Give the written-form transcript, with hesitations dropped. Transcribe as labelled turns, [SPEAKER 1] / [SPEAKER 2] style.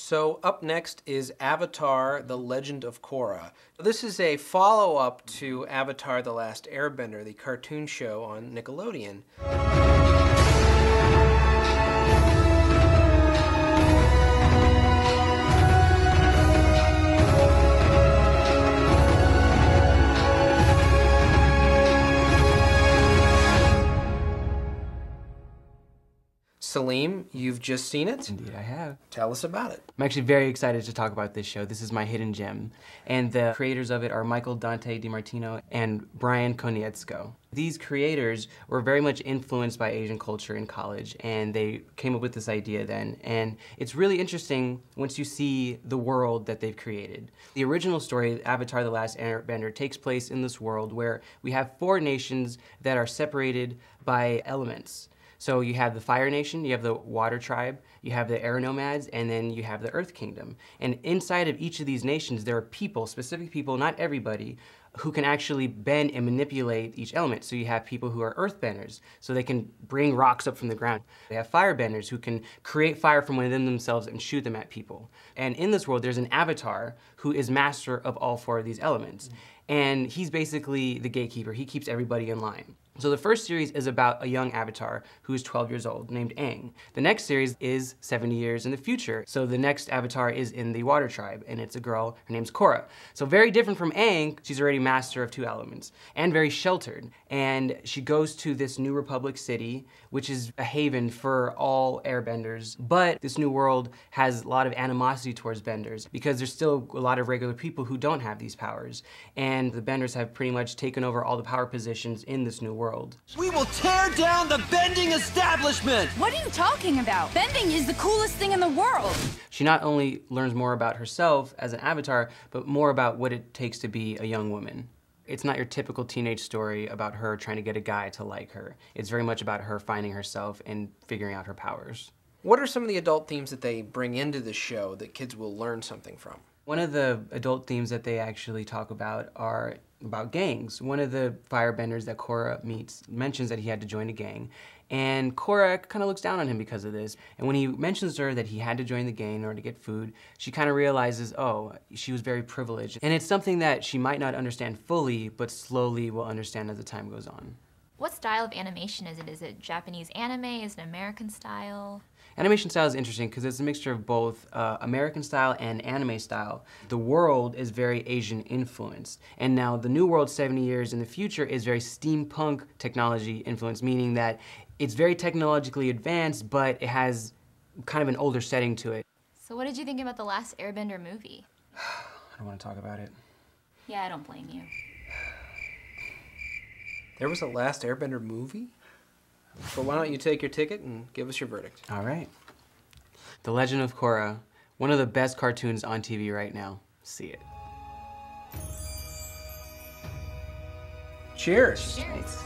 [SPEAKER 1] So up next is Avatar: The Legend of Korra. This is a follow-up to Avatar: The Last Airbender, the cartoon show on Nickelodeon. Salim, you've just seen it?
[SPEAKER 2] Indeed, I have.
[SPEAKER 1] Tell us about it.
[SPEAKER 2] I'm actually very excited to talk about this show. This is my hidden gem. And the creators of it are Dante, DiMartino, and Bryan, Konietzko. These creators were very much influenced by Asian culture in college, and they came up with this idea then. And it's really interesting once you see the world that they've created. The original story, Avatar: The Last Airbender, takes place in this world where we have 4 nations that are separated by elements. So you have the Fire Nation, you have the Water Tribe, you have the Air Nomads, and then you have the Earth Kingdom. And inside of each of these nations, there are people, specific people, not everybody, who can actually bend and manipulate each element. So you have people who are earthbenders, so they can bring rocks up from the ground. They have firebenders who can create fire from within themselves and shoot them at people. And in this world, there's an avatar who is master of all 4 of these elements. And he's basically the gatekeeper. He keeps everybody in line. So the first series is about a young avatar who is 12 years old named Aang. The next series is 70 years in the future. So the next avatar is in the Water Tribe, and it's a girl, her name's Korra. So very different from Aang, she's already master of 2 elements, and very sheltered. And she goes to this New Republic city, which is a haven for all airbenders. But this new world has a lot of animosity towards benders, because there's still a lot of regular people who don't have these powers. And the benders have pretty much taken over all the power positions in this new world.
[SPEAKER 3] We will tear down the bending establishment!
[SPEAKER 4] What are you talking about? Bending is the coolest thing in the world!
[SPEAKER 2] She not only learns more about herself as an avatar, but more about what it takes to be a young woman. It's not your typical teenage story about her trying to get a guy to like her. It's very much about her finding herself and figuring out her powers.
[SPEAKER 1] What are some of the adult themes that they bring into the show that kids will learn something from?
[SPEAKER 2] One of the adult themes that they actually talk about are about gangs. One of the firebenders that Korra meets mentions that he had to join a gang, and Korra kind of looks down on him because of this. And when he mentions to her that he had to join the gang in order to get food, she kind of realizes, oh, she was very privileged. And it's something that she might not understand fully, but slowly will understand as the time goes on.
[SPEAKER 5] What style of animation is it? Is it Japanese anime? Is it American style?
[SPEAKER 2] Animation style is interesting because it's a mixture of both American style and anime style. The world is very Asian influenced. And now the new world 70 years in the future is very steampunk technology influenced, meaning that it's very technologically advanced, but it has kind of an older setting to it.
[SPEAKER 5] So what did you think about the Last Airbender movie?
[SPEAKER 2] I don't want to talk about it.
[SPEAKER 5] Yeah, I don't blame you.
[SPEAKER 1] There was a Last Airbender movie? But why don't you take your ticket and give us your verdict?
[SPEAKER 2] All right. The Legend of Korra, one of the best cartoons on TV right now. See it.
[SPEAKER 1] Cheers.
[SPEAKER 5] Cheers.